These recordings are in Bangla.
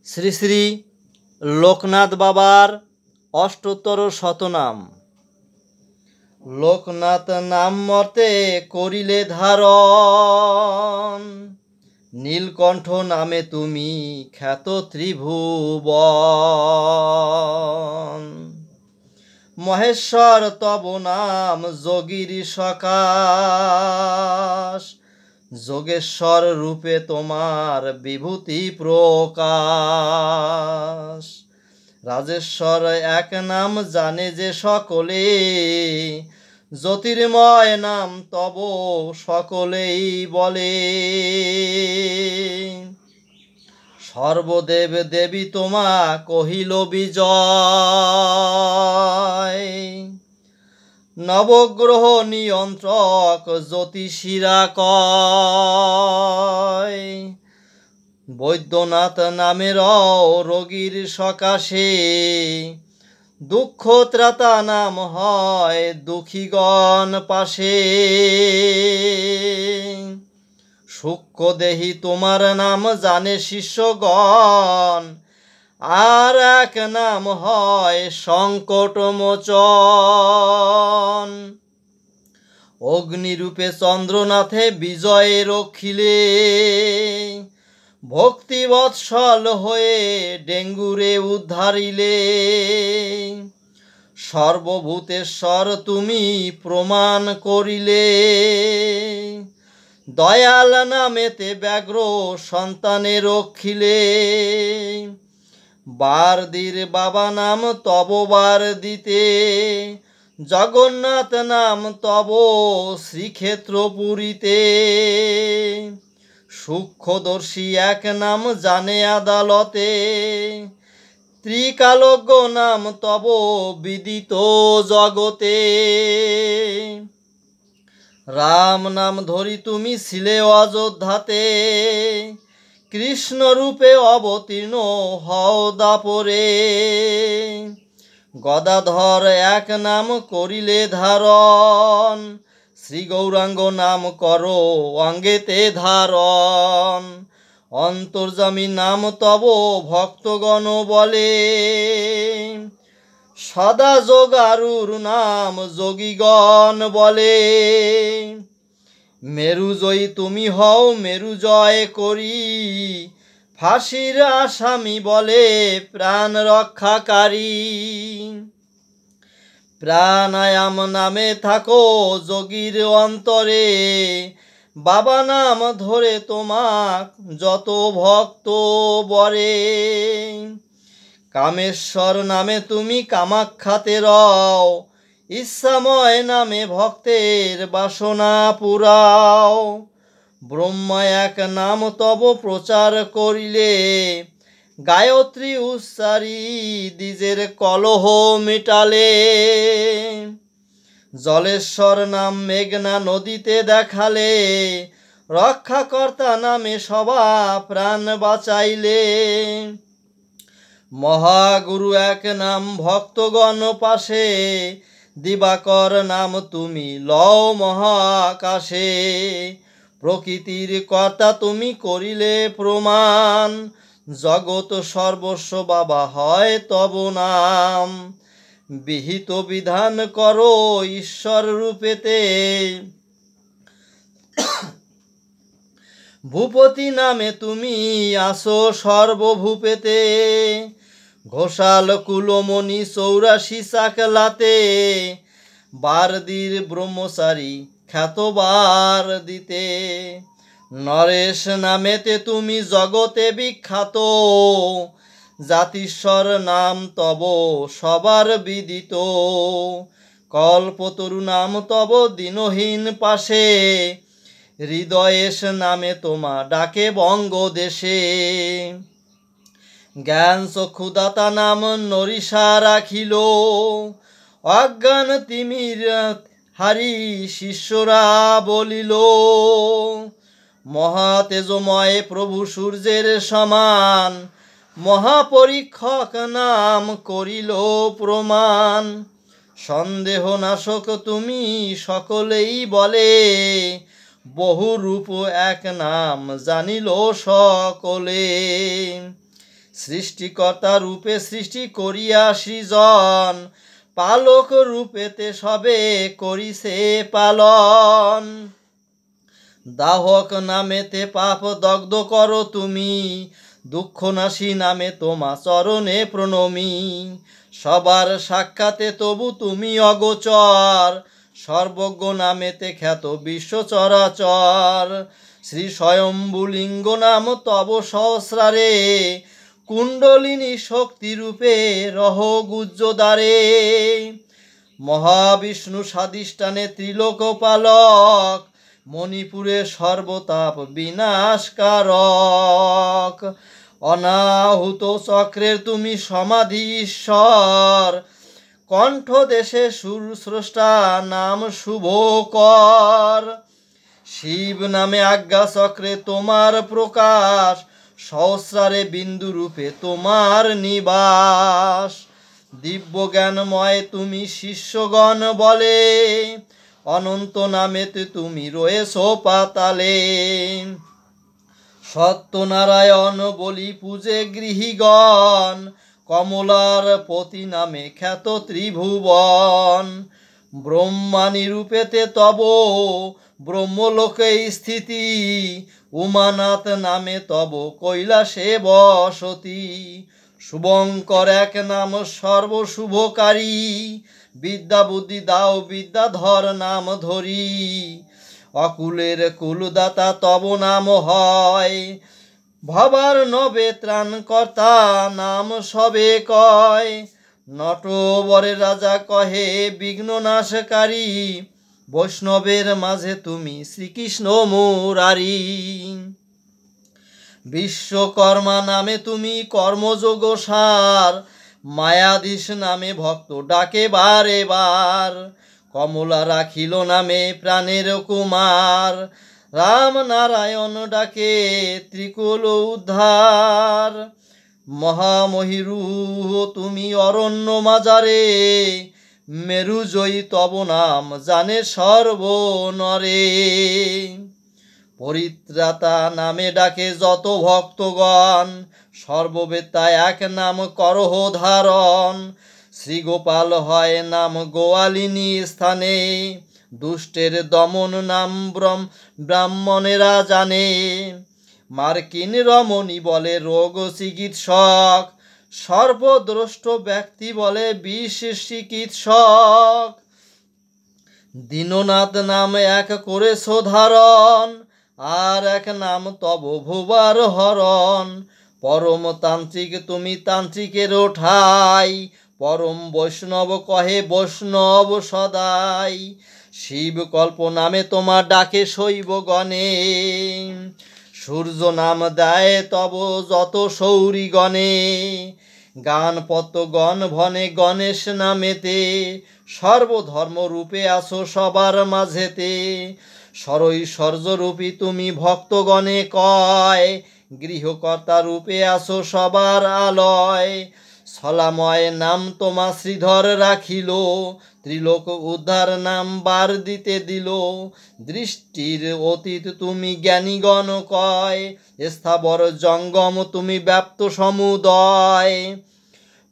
শ্রী শ্রী লোকনাথ বাবার অষ্টোত্তর শতনাম। লোকনাথ নাম মতে করিলে ধারণ, নীলকণ্ঠ নামে তুমি খ্যাত ত্রিভুবন। মহেশ্বর তব নাম যোগীর সকাশ, যোগেশ্বর রূপে তোমার বিভূতি প্রকাশ। রাজেশ্বর এক নাম জানে যে সকলে, জ্যোতির্ময় নাম তব সকলেই বলে। সর্বদেব দেবী তোমা কহিল বিজয়, নবগ্রহ নিয়ন্ত্রক জ্যোতিষীরা কয়। বৈদ্যনাথ নামের রোগীর সকাশে, দুঃখ ত্রাতা নাম হয় দুঃখীগণ পাশে। সূক্ষ্ম দেহি তোমার নাম জানে শিষ্যগণ, আর এক নাম হয় সংকট মোচন। অগ্নিরূপে চন্দ্রনাথে বিজয়ে রক্ষিলে, ভক্তিবৎসল হয়ে ডেঙ্গুরে উদ্ধারিলে। সর্বভূতেশ্বর তুমি প্রমাণ করিলে, দয়াল নামেতে ব্যাঘ্র সন্তানে রক্ষিলে। বারদির বাবা নাম তব বার দিতে, জগন্নাথ নাম তব শ্রীক্ষেত্র পুরীতে। সূক্ষ্মদর্শী এক নাম জানে আদালতে, ত্রিকালজ্ঞ নাম তব বিদিত জগতে। রাম নাম ধরি তুমি ছিলে অযোধ্যাতে, কৃষ্ণ রূপে অবতীর্ণ হও দাপরে। গদাধর এক নাম করিলে ধারণ, শ্রী গৌরাঙ্গ নাম করো অঙ্গেতে ধারণ। অন্তর্যামী নাম তব ভক্তগণ বলে, সদা যোগারুর নাম যোগীগণ বলে। মেরুজয়ী তুমি হও মেরু জয় করি, ফাঁসির আসামি বলে প্রাণ রক্ষাকারী। প্রাণায়াম নামে থাকো যোগীর অন্তরে, বাবা নাম ধরে তোমাক যত ভক্ত বরে। কামেশ্বর নামে তুমি কামাখ্যাতে রও, ইচ্ছাময় নামে ভক্তের বাসনা পুরাও। ব্রহ্মা এক নাম তব প্রচার করিলে, গায়ত্রী উচ্চারি দ্বিজের কলহ মিটালে। জলেশ্বর নাম মেঘনা নদীতে দেখালে, রক্ষাকর্তা নামে সবা প্রাণ বাঁচাইলে। মহাগুরু এক নাম ভক্তগণ পাশে, দিবাকর নাম তুমি লও মহাকাশে। প্রকৃতির কর্তা তুমি করিলে প্রমাণ, জগৎ সর্বস্ব বাবা হয় তব নাম। বিহিত বিধান করো ঈশ্বর রূপেতে, ভূপতি নামে তুমি আসো সর্বভূপেতে। ঘোষাল কুলমণি 84 চাকলাতে, বারদির ব্রহ্মচারী খ্যাত বার দিতে। নরেশ নামেতে তুমি জগতে বিখ্যাত, জাতিশ্বর নাম তব সবার বিদিত। কল্পতরু নাম তব দীনহীন পাশে, হৃদয়েশ নামে তোমা ডাকে বঙ্গদেশে। জ্ঞান চক্ষুদাতা নাম নরিষা রাখিল, অজ্ঞান তিমির হারি শিষ্যরা বলিল। মহাতেজময় প্রভু সূর্যের সমান, মহাপরীক্ষক নাম করিল প্রমাণ। সন্দেহ নাশক তুমি সকলেই বলে, বহুরূপ এক নাম জানিল সকলে। সৃষ্টিকর্তা রূপে সৃষ্টি করিয়া সৃজন, পালক রূপেতে সবে করিছে পালন। দাহক নামেতে পাপ দগ্ধ করো তুমি, দুঃখনাশী নামে তোমা চরণে প্রণমী। সবার সাক্ষাতে তবু তুমি অগোচর, সর্বজ্ঞ নামেতে খ্যাত বিশ্ব চরাচর। শ্রী স্বয়ম্ভুলিঙ্গ নাম তব সহস্রারে, কুণ্ডলিনী শক্তিরূপে রহ গুজ্জদ্বারে। মহাবিষ্ণু স্বাধিষ্ঠানে ত্রিলোকপালক, মণিপুরে সর্বতাপ বিনাশকারক। অনাহুত চক্রের তুমি সমাধি ঈশ্বর, কণ্ঠ দেশে সুর স্রষ্টা নাম শুভকর। শিব নামে আজ্ঞা চক্রে তোমার প্রকাশ, সহস্রারে বিন্দু রূপে তোমার নিবাস। দিব্য জ্ঞানময় তুমি শিষ্যগণ বলে, অনন্ত নামেতে তুমি রয়েছ পাতালে। সত্যনারায়ণ বলি পূজে গৃহীগণ, কমলার পতি নামে খ্যাত ত্রিভুবন। ব্রহ্মাণী রূপেতে তব ব্রহ্মলোকে স্থিতি, উমানাথ নামে তব কৈলাসে বসতি। শুভঙ্কর এক নাম সর্বশুভকারী, বিদ্যা বুদ্ধি দাও বিদ্যাধর নাম ধরি। অকুলের কুলদাতা তব নাম হয়, ভবার নবে ত্রাণকর্তা নাম সবে কয়। নটবরের রাজা কহে বিঘ্ন নাশকারী, বৈষ্ণবের মাঝে তুমি শ্রীকৃষ্ণ মুরারি। বিশ্বকর্মা নামে তুমি কর্মযোগ সার, মায়াধীশ নামে ভক্ত ডাকে বারে বার। কমলা রাখিল নামে প্রাণের কুমার, রাম নারায়ণ ডাকে ত্রিকুল উদ্ধার। মহামহিরু তুমি অরণ্য মাজারে, মেরুজয়ী তব নাম জানে সর্বনরে। পরিত্রাতা নামে ডাকে যত ভক্তগণ, সর্ববেত্তা এক নাম করহ ধারণ। শ্রীগোপাল হয় নাম গোয়ালিনী স্থানে, দুষ্টের দমন নাম ব্রাহ্মণেরা জানে। মার্কিন রমণী বলে রোগ চিকিৎসক, সর্বদ্রষ্ট ব্যক্তি বলে বিষ চিকিৎসক। দীননাথ নাম এক করেছ ধারণ, আর এক নাম তব ভুবার হরণ। পরম তান্ত্রিক তুমি তান্ত্রিকের ঠাই, পরম বৈষ্ণব কহে বৈষ্ণব সদাই। শিবকল্প নামে তোমার ডাকে শৈব গণে, সূর্য নাম দেয় তব যত সৌরী গণে। গানপত্যগণ ভনে গণেশ নামেতে, সর্বধর্ম রূপে আসো সবার মাঝেতে। সরৈশ্বর্যরূপী তুমি ভক্তগণে কয়, গৃহকর্তা রূপে আসো সবার আলয়। ছলাময় নাম তোমা শ্রীধর রাখিল, ত্রিলোক উদ্ধার নাম বার দিতে দিল। দৃষ্টির অতীত তুমি জ্ঞানীগণ কয়, স্থাবর জঙ্গম তুমি ব্যাপ্ত সমুদয়।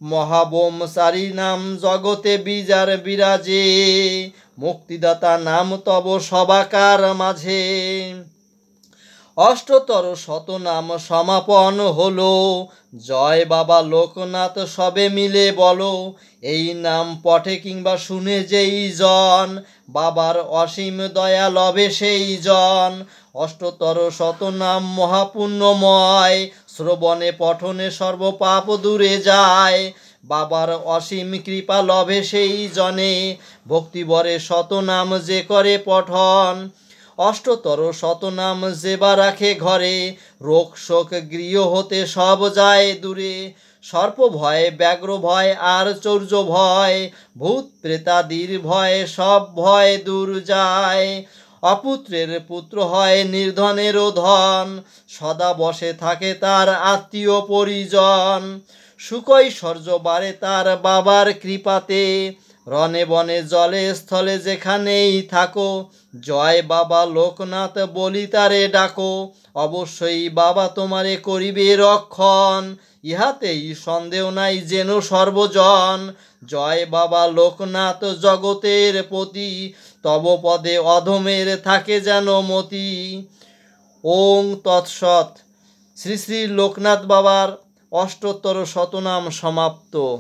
মহাবোমচারী নাম জগতে বিজার বিরাজে, মুক্তিদাতা নাম তব সবাকার মাঝে। অষ্টতর শত নাম সমাপন হলো, জয় বাবা লোকনাথ সবে মিলে বলো। এই নাম পঠে কিংবা শুনে যেই জন, বাবার অসীম দয়া লভে সেই জন। অষ্টতর শত নাম মহাপুণ্যময়, শ্রবণে পঠনে সর্বপাপ দূরে যায়। বাবার অসীম কৃপা লভে সেই জনে, ভক্তিবরে শত নাম যে করে পঠন। অষ্টতর শতনাম যে বা রাখে ঘরে, রোগ শোক গৃহ হতে সব যায় দূরে। সর্প ভয় ব্যাঘ্র ভয় আর চৌর্য ভয়, ভূত প্রেতাদির ভয় সব ভয় দূর যায়। অপুত্রের পুত্র হয় নির্ধনেরও ধন, সদা বসে থাকে তার আত্মীয় পরিজন। সুকৈশ্বর্য বাড়ে তার বাবার কৃপাতে, রণে বনে জলে স্থলে যেখানেই থাকো, জয় বাবা লোকনাথ বলি তারে ডাকো। অবশ্যই বাবা তোমারে করিবে রক্ষণ, ইহাতেই সন্দেহ নাই যেন সর্বজন। জয় বাবা লোকনাথ জগতের পতি, তব পদে অধমের থাকে যেন মতি। ওং তৎসৎ। শ্রী শ্রী লোকনাথ বাবার অষ্টোত্তর শতনাম সমাপ্ত।